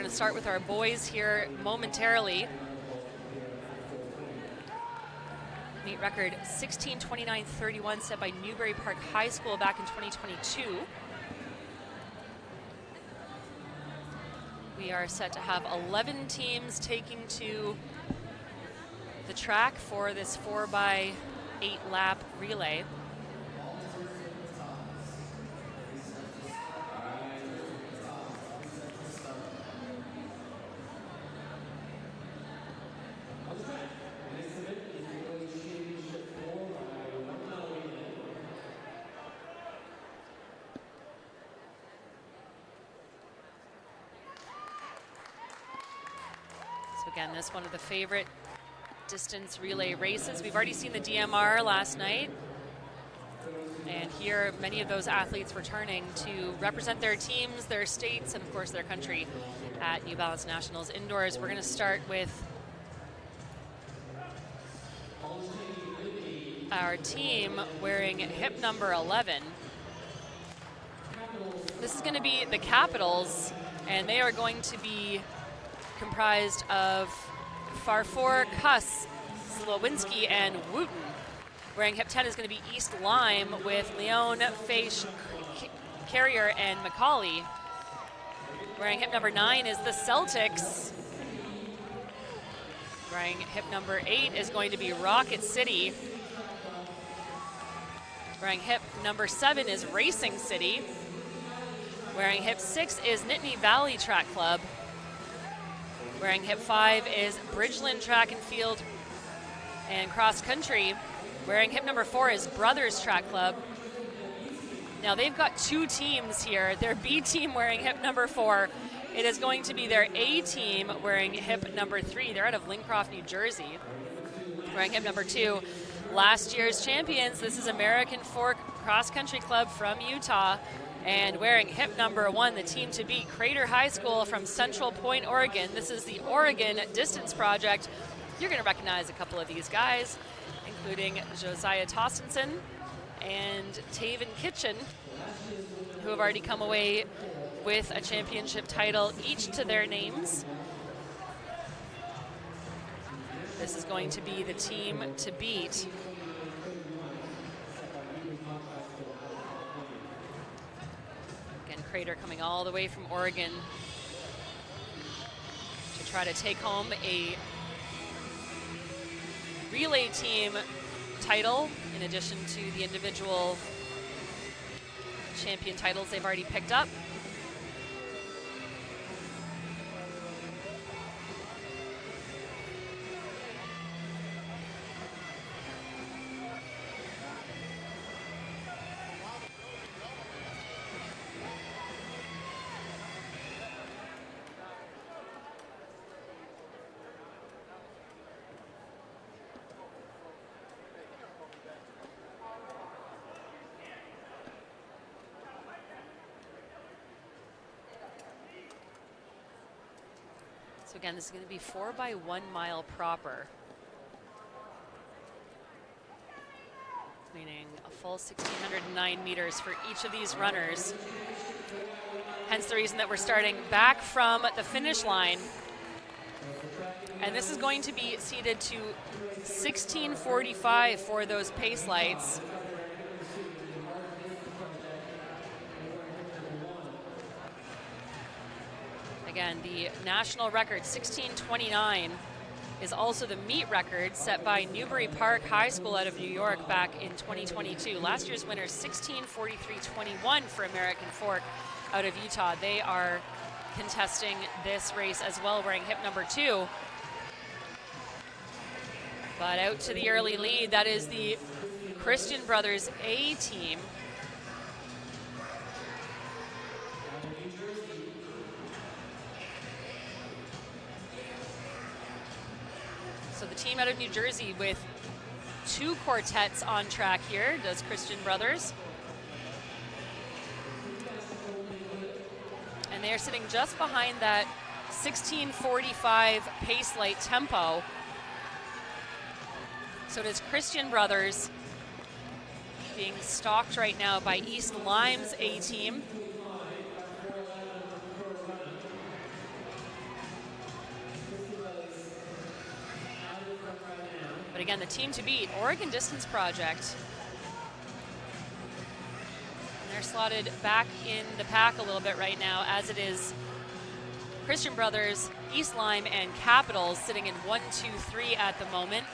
going to start with our boys here momentarily. Meet record 16:29:31 set by Newbury Park High School back in 2022. We are set to have 11 teams taking to the track for this 4x8 lap relay. Again, this one of the favorite distance relay races. We've already seen the DMR last night. And here, many of those athletes returning to represent their teams, their states, and of course their country at New Balance Nationals indoors. We're going to start with our team wearing hip number 11. This is going to be the Capitals, and they are going to be comprised of Farfour, Kuss, Slowinski, and Wooten. Wearing hip 10 is going to be East Lyme with Leon, Faish, Carrier, and McCauley. Wearing hip number 9 is the Celtics. Wearing hip number 8 is going to be Rocket City. Wearing hip number 7 is Racing City. Wearing hip 6 is Nittany Valley Track Club. Wearing hip 5 is Bridgeland Track and Field and Cross Country. Wearing hip number 4 is Brothers Track Club. Now they've got two teams here. Their B team wearing hip number 4. It is going to be their A team wearing hip number 3. They're out of Lincroft, New Jersey. Wearing hip number 2, last year's champions. This is American Fork Cross Country Club from Utah. And wearing hip number 1, the team to beat, Crater High School from Central Point, Oregon. This is the Oregon Distance Project. You're going to recognize a couple of these guys, including Josiah Tossenson and Taven Kitchen, who have already come away with a championship title, each to their names. This is going to be the team to beat. Crater coming all the way from Oregon to try to take home a relay team title in addition to the individual champion titles they've already picked up. So again, this is going to be 4x1 mile proper, meaning a full 1,609 meters for each of these runners. Hence the reason that we're starting back from the finish line. And this is going to be seated to 16:45 for those pace lights. Again, the national record, 16:29, is also the meet record set by Newbury Park High School out of New York back in 2022. Last year's winner, 16:43.21 for American Fork out of Utah. They are contesting this race as well, wearing hip number 2. But out to the early lead, that is the Christian Brothers A team. So the team out of New Jersey with 2 quartets on track here, does Christian Brothers. And they are sitting just behind that 16:45 pace light tempo. So does Christian Brothers, being stalked right now by East Lyme's A team. But again, the team to beat, Oregon Distance Project. And they're slotted back in the pack a little bit right now, as it is Christian Brothers, East Lyme, and Capitals sitting in 1, 2, 3 at the moment.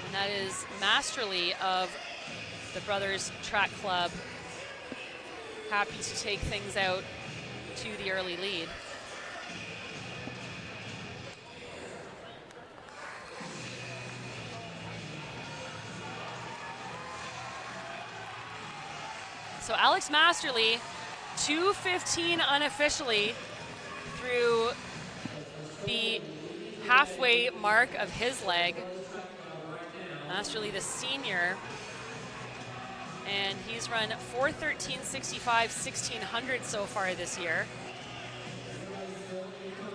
And that is Masterly of the Brothers Track Club, happy to take things out to the early lead. So Alex Masterly, 2:15 unofficially through the halfway mark of his leg. Masterly, the senior, and he's run 4:13.65, 1600 so far this year.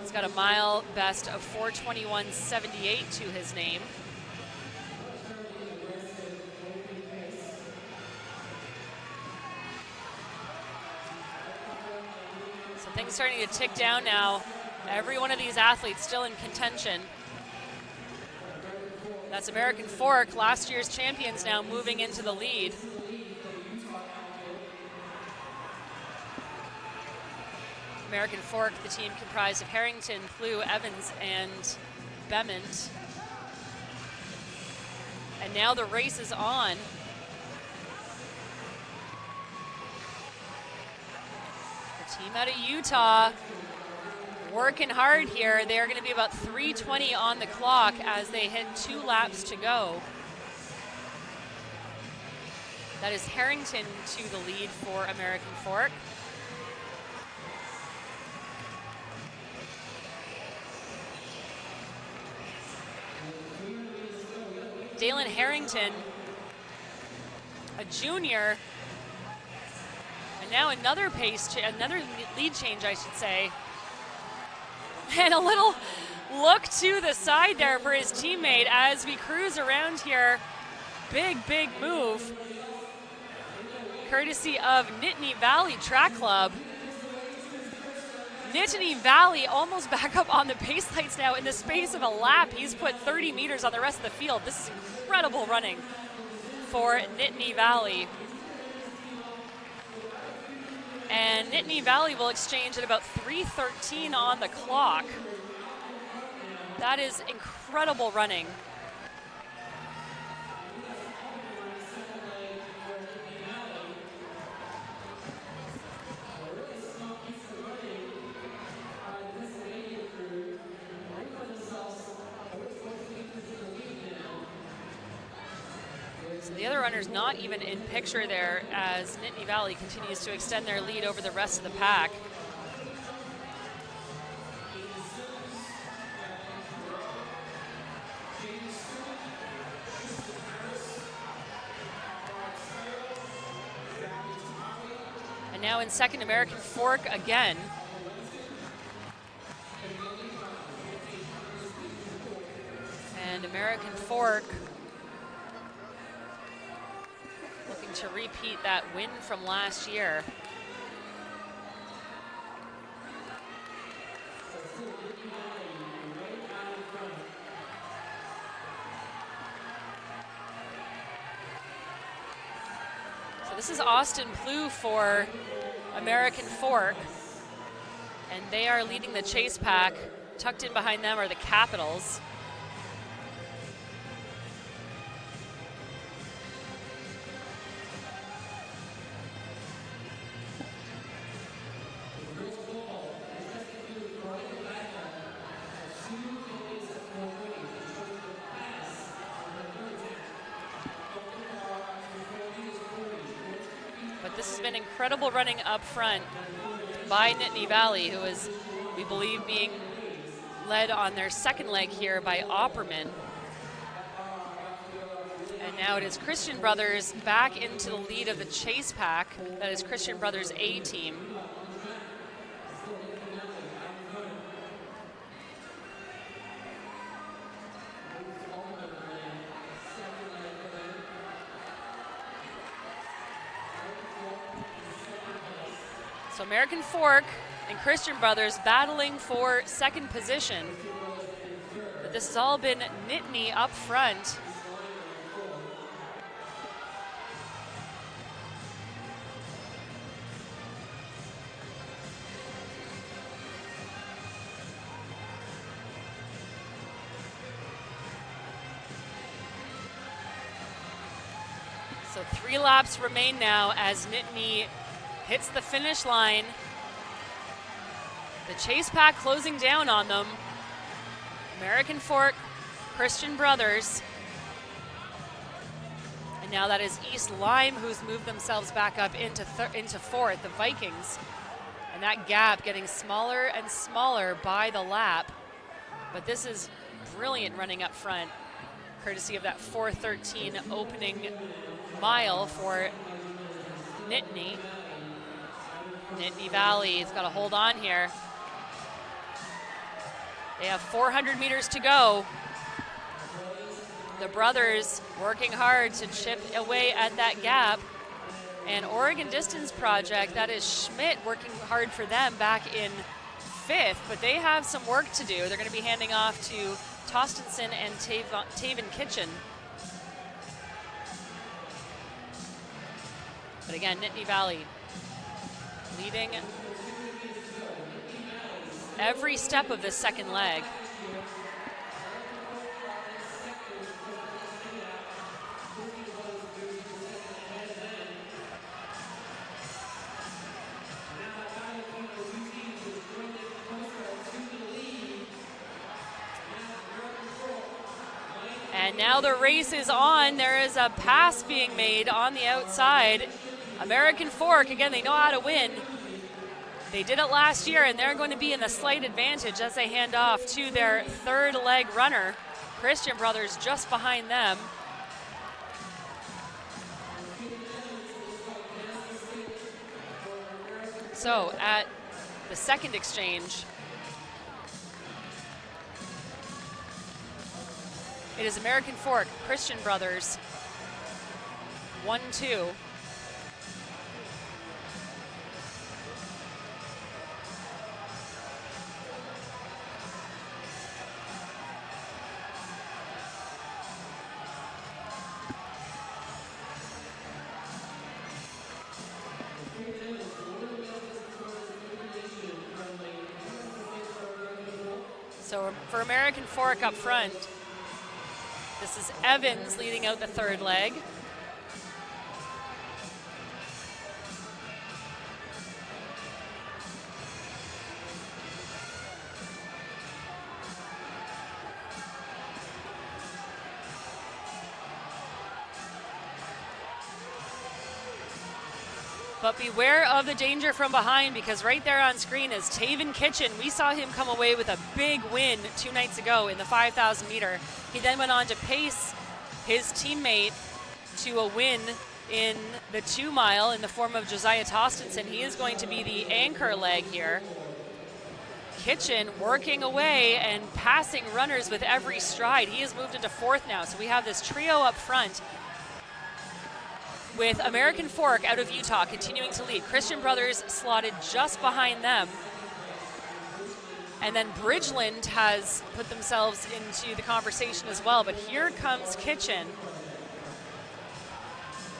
He's got a mile best of 4:21.78 to his name. So things starting to tick down now. Every one of these athletes still in contention. That's American Fork, last year's champions, now moving into the lead. American Fork, the team comprised of Harrington, Plew, Evans, and Bement. And now the race is on. The team out of Utah working hard here. They are going to be about 3:20 on the clock as they hit 2 laps to go. That is Harrington to the lead for American Fork. Dalen Harrington, a junior, and now another another lead change, I should say. And a little look to the side there for his teammate as we cruise around here. Big, big move, courtesy of Nittany Valley Track Club. Nittany Valley almost back up on the pace lights now in the space of a lap. He's put 30 meters on the rest of the field. This is incredible running for Nittany Valley. And Nittany Valley will exchange at about 3:13 on the clock. That is incredible running. So the other runners not even in picture there as Nittany Valley continues to extend their lead over the rest of the pack. And now in second, American Fork again. And American Fork looking to repeat that win from last year. So this is Austin Plew for American Fork, and they are leading the chase pack. Tucked in behind them are the Capitals. This has been incredible running up front by Nittany Valley, who is, we believe, being led on their second leg here by Opperman. And now it is Christian Brothers back into the lead of the chase pack. That is Christian Brothers A team. So American Fork and Christian Brothers battling for second position. But this has all been Nittany up front. So 3 laps remain now as Nittany hits the finish line. The chase pack closing down on them. American Fork, Christian Brothers. And now that is East Lyme who's moved themselves back up into fourth, the Vikings. And that gap getting smaller and smaller by the lap. But this is brilliant running up front, courtesy of that 4:13 opening mile for Nittany. Nittany Valley has got to hold on here. They have 400 meters to go. The brothers working hard to chip away at that gap. And Oregon Distance Project, that is Schmidt working hard for them back in 5th, but they have some work to do. They're going to be handing off to Tostenson and Taven Kitchen. But again, Nittany Valley leading every step of this second leg. And now the race is on. There is a pass being made on the outside. American Fork, again, they know how to win. They did it last year, and they're going to be in a slight advantage as they hand off to their third leg runner. Christian Brothers just behind them. So at the second exchange, it is American Fork, Christian Brothers, 1-2. So for American Fork up front, this is Evans leading out the third leg. But beware of the danger from behind, because right there on screen is Taven Kitchen. We saw him come away with a big win 2 nights ago in the 5,000 meter. He then went on to pace his teammate to a win in the 2 mile in the form of Josiah Tostenson. He is going to be the anchor leg here. Kitchen working away and passing runners with every stride. He has moved into 4th now, so we have this trio up front, with American Fork out of Utah continuing to lead. Christian Brothers slotted just behind them. And then Bridgeland has put themselves into the conversation as well. But here comes Kitchen.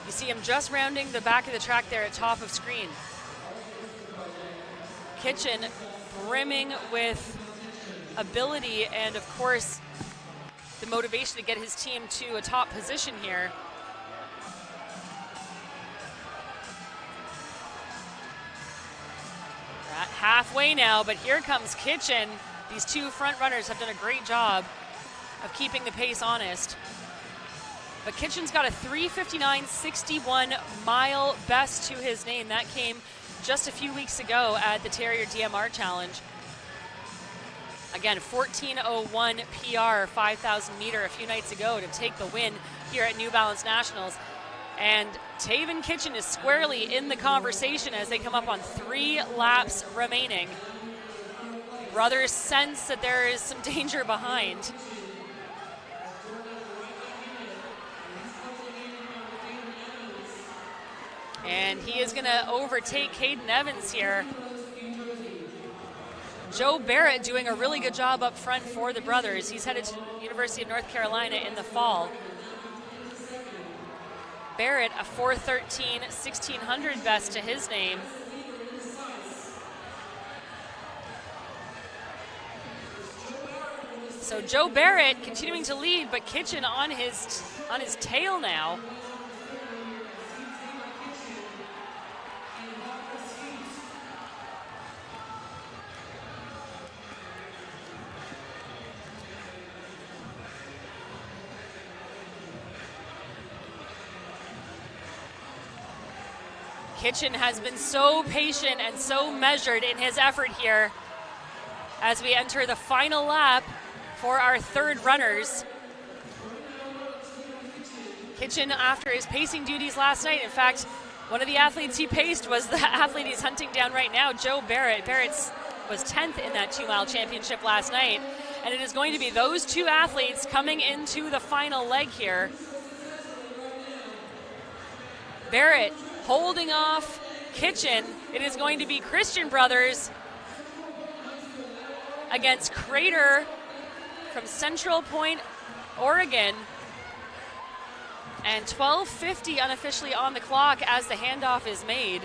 You see him just rounding the back of the track there at top of screen. Kitchen brimming with ability and, of course, the motivation to get his team to a top position here. At halfway now, but here comes Kitchen. These 2 front runners have done a great job of keeping the pace honest. But Kitchen's got a 3:59.61 mile best to his name. That came just a few weeks ago at the Terrier DMR Challenge. Again, 14:01 PR 5,000 meter a few nights ago to take the win here at New Balance Nationals. And Taven Kitchen is squarely in the conversation as they come up on 3 laps remaining. Brothers sense that there is some danger behind. And he is going to overtake Caden Evans here. Joe Barrett doing a really good job up front for the brothers. He's headed to University of North Carolina in the fall. Barrett, a 4:13, 1600 best to his name. So Joe Barrett continuing to lead, but Kitchen on his tail now. Kitchen has been so patient and so measured in his effort here as we enter the final lap for our third runners. Kitchen, after his pacing duties last night, in fact, one of the athletes he paced was the athlete he's hunting down right now, Joe Barrett. Barrett was 10th in that 2-mile championship last night, and it is going to be those two athletes coming into the final leg here. Barrett holding off Kitchen. It is going to be Christian Brothers against Crater from Central Point, Oregon. And 12:50 unofficially on the clock as the handoff is made.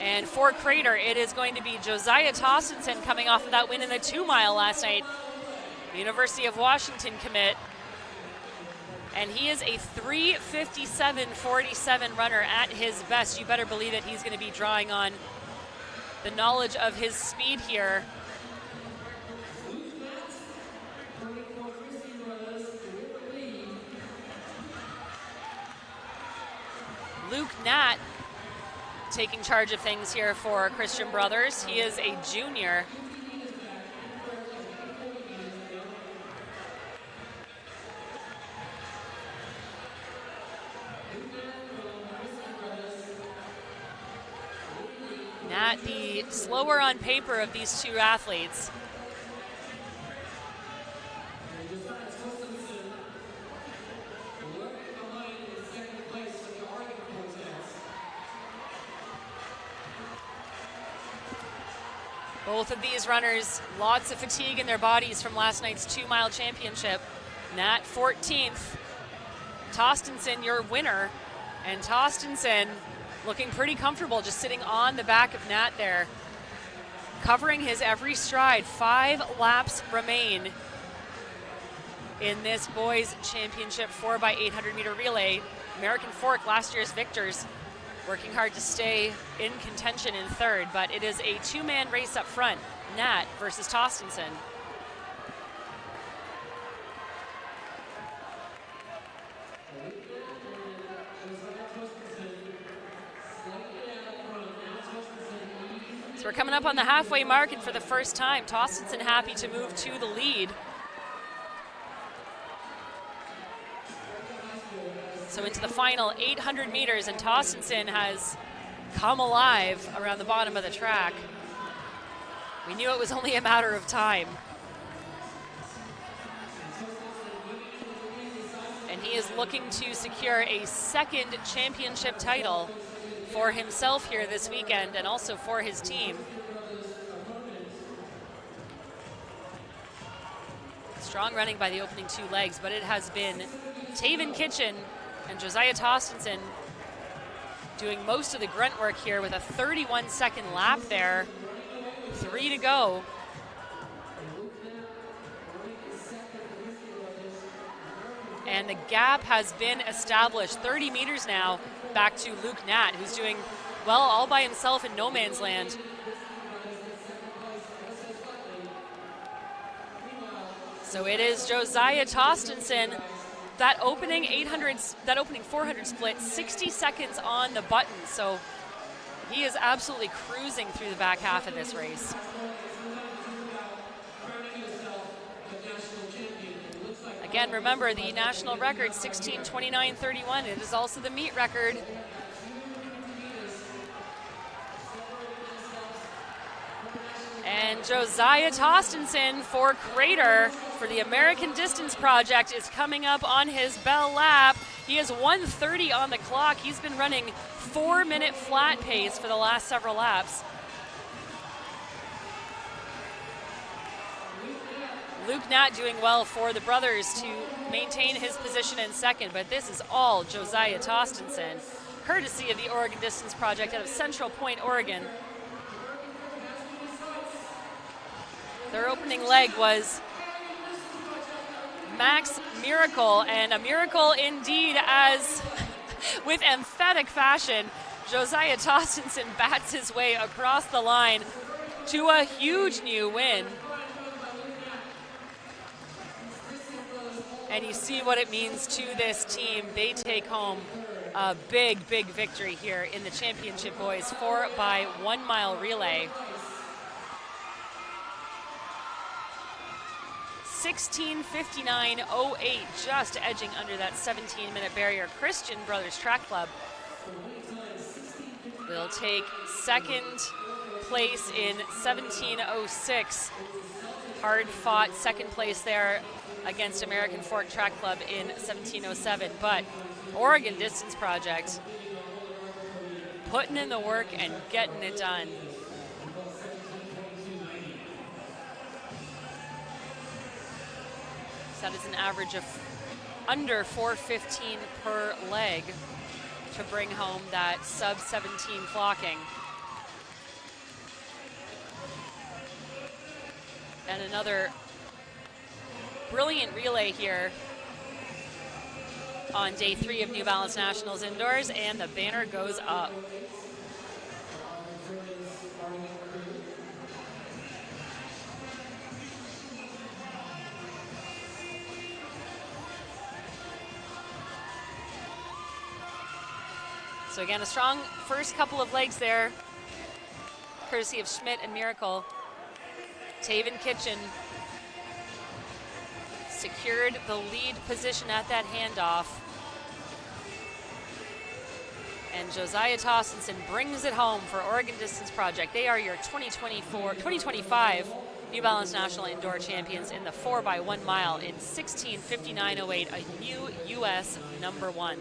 And for Crater, it is going to be Josiah Tostenson coming off of that win in the 2-mile last night. The University of Washington commit. And he is a 3:57.47 runner at his best. You better believe it. He's going to be drawing on the knowledge of his speed here. Luke Nat taking charge of things here for Christian Brothers. He is a junior. Nat, the slower on paper of these two athletes. Both of these runners, lots of fatigue in their bodies from last night's 2-mile championship. Nat 14th. Tostenson, your winner. And Tostenson looking pretty comfortable, just sitting on the back of Nat there, covering his every stride. 5 laps remain in this boys championship 4x800 meter relay. American Fork, last year's victors, working hard to stay in contention in third, but it is a 2-man race up front. Nat versus Tostenson. So we're coming up on the halfway mark, and for the first time, Tostenson happy to move to the lead. So into the final 800 meters, and Tostenson has come alive around the bottom of the track. We knew it was only a matter of time. And he is looking to secure a second championship title for himself here this weekend, and also for his team. Strong running by the opening 2 legs, but it has been Taven Kitchen and Josiah Tostenson doing most of the grunt work here with a 31-second lap there. 3 to go. And the gap has been established, 30 meters now, back to Luke Nat, who's doing well all by himself in no man's land. So it is Josiah Tostenson. That opening 400 split, 60 seconds on the button. So he is absolutely cruising through the back half of this race. Again, remember the national record, 16:29.31. It is also the meet record. And And Josiah Tostenson for Crater for the American Distance Project is coming up on his bell lap. He has 1:30 on the clock. He's been running 4-minute flat pace for the last several laps. Luke Nat doing well for the brothers to maintain his position in second, but this is all Josiah Tostenson, courtesy of the Oregon Distance Project out of Central Point, Oregon. Their opening leg was Max Miracle, and a miracle indeed, as with emphatic fashion, Josiah Tostenson bats his way across the line to a huge new win. And you see what it means to this team. They take home a big, big victory here in the championship boys 4x1 mile relay. 16:59.08, just edging under that 17-minute barrier. Christian Brothers Track Club will take second place in 17:06. Hard fought second place there against American Fork Track Club in 17:07, but Oregon Distance Project putting in the work and getting it done. So that is an average of under 4:15 per leg to bring home that sub-17 clocking. And another brilliant relay here on day 3 of New Balance Nationals Indoors, and the banner goes up. So again, a strong first couple of legs there, courtesy of Schmidt and Miracle. Taven Kitchen secured the lead position at that handoff. And Josiah Tostenson brings it home for Oregon Distance Project. They are your 2025 New Balance National Indoor Champions in the 4x1 mile in 16:59.08, a new U.S. #1.